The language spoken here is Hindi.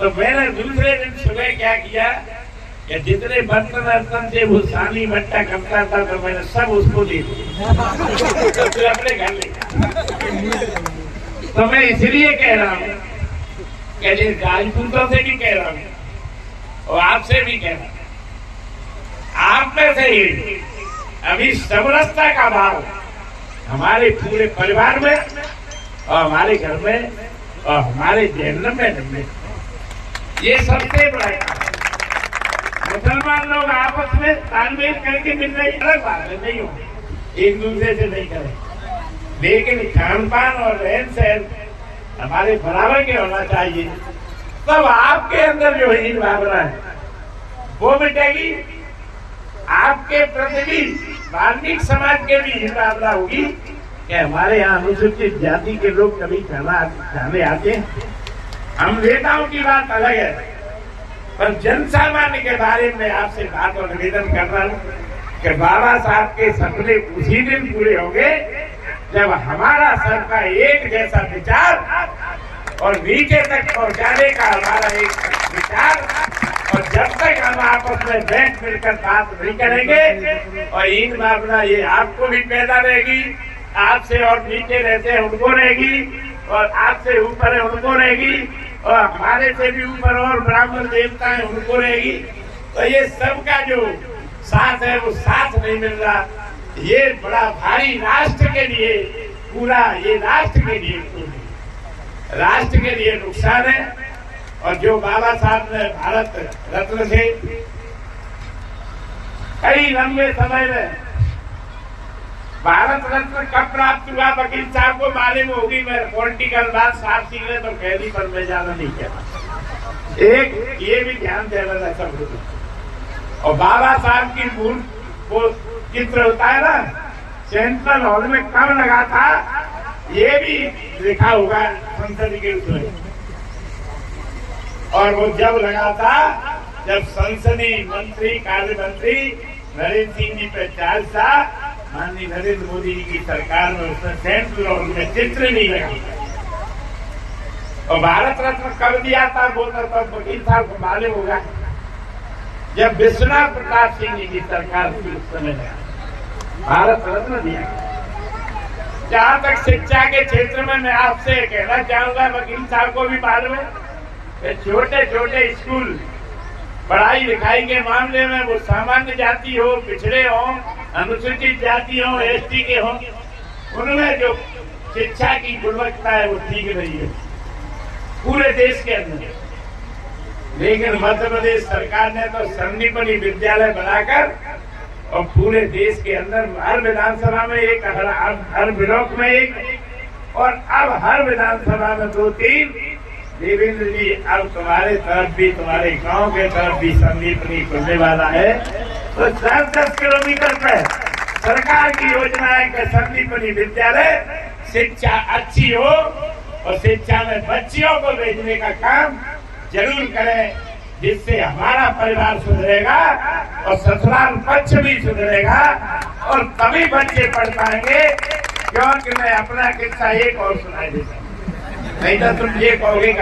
तो मैंने दूसरे दिन सुबह क्या किया कि जितने बर्तन थे वो सानी मट्टा करता था तो मैंने सब उसको दे दिया तो अपने घर ले। तो मैं इसलिए कह रहा हूँ कि राजपूतों से भी कह रहा हूँ और आपसे भी कह रहा हूँ, आप में से ही अभी समरसता का भाव हमारे पूरे परिवार में और हमारे घर में और हमारे जहन्नम में ये सबसे बड़ा काम। मुसलमान लोग आपस में तालमेल करके मिल रही अलग बात है, नहीं हो एक दूसरे से नहीं करें, लेकिन खान पान और रहन सहन हमारे बराबर के होना चाहिए। तब आपके अंदर जो हीन भावना है वो मिटेगी, आपके प्रति भी धार्मिक समाज के भी हीन भावना होगी कि हमारे यहाँ अनुसूचित जाति के लोग कभी खाने आते हैं। हम नेताओं की बात अलग है, पर जन सामान्य के बारे में आपसे बात और निवेदन कर रहा हूँ कि बाबा साहब के सपने उसी दिन पूरे होंगे जब हमारा सबका एक जैसा विचार और नीचे तक पहुंचाने का हमारा एक विचार, और जब तक हम आपस में बैठ मिलकर बात नहीं करेंगे और इन भावना ये आपको भी पैदा रहेगी, आपसे और नीचे रहते हैं उनको रहेगी और आपसे ऊपर है उनको रहेगी और हमारे से भी ऊपर और ब्राह्मण देवता है उनको रहेगी। तो ये सबका जो साथ है वो साथ नहीं मिल रहा, ये बड़ा भारी राष्ट्र के लिए पूरा ये राष्ट्र के लिए नुकसान है। और जो बाबा साहब ने भारत रत्न से कई लंबे समय में भारत रत्न कब प्राप्त हुआ वकील साहब को मालूम होगी, मैं पॉलिटिकल बात साफ सीखे तो कैदी पर मैं ज्यादा नहीं कहता। एक ये भी ध्यान देना था सब। और बाबा साहब की मूल वो चित्र होता है ना सेंट्रल हॉल में कब लगा था ये भी लिखा होगा संसद के उसमें, और वो जब लगा था जब संसदीय मंत्री कार्य मंत्री नरेंद्र सिंह जी पे चार्ज था, माननीय नरेंद्र मोदी जी की सरकार में उसने सेंट्रल हॉल में चित्र नहीं लगा। और भारत रत्न कब दिया था वो तब वकील साहब को मालूम होगा जब विश्वनाथ प्रताप सिंह जी की सरकार थी उस समय भारत रत्न दिया। जहां तक शिक्षा के क्षेत्र में मैं आपसे कहना चाहूंगा, वकील साहब को भी मालूम है छोटे छोटे स्कूल पढ़ाई लिखाई के मामले में वो सामान्य जाति हो, पिछड़े हो, अनुसूचित जाति हो, एसटी के हो, उनमें जो शिक्षा की गुणवत्ता है वो ठीक नहीं है पूरे देश के अंदर। लेकिन मध्य प्रदेश सरकार ने तो संदीपनी विद्यालय बनाकर और पूरे देश के अंदर हर विधानसभा में एक, हर ब्लॉक में एक और अब हर विधानसभा में 2-3। देवेंद्र जी अब तुम्हारे तरफ भी, तुम्हारे गांव के तरफ भी संदीपनी खुलने वाला है। तो 10-10 किलोमीटर पर सरकार की योजना है कि संदीपनी विद्यालय शिक्षा अच्छी हो और शिक्षा में बच्चियों को भेजने का काम जरूर करें, जिससे हमारा परिवार सुधरेगा और ससुराल पक्ष भी सुधरेगा और तभी बच्चे पढ़ पाएंगे। क्योंकि मैं अपना किस्सा एक और सुनाई देता हूँ, नहीं तो तुम ये कहोगे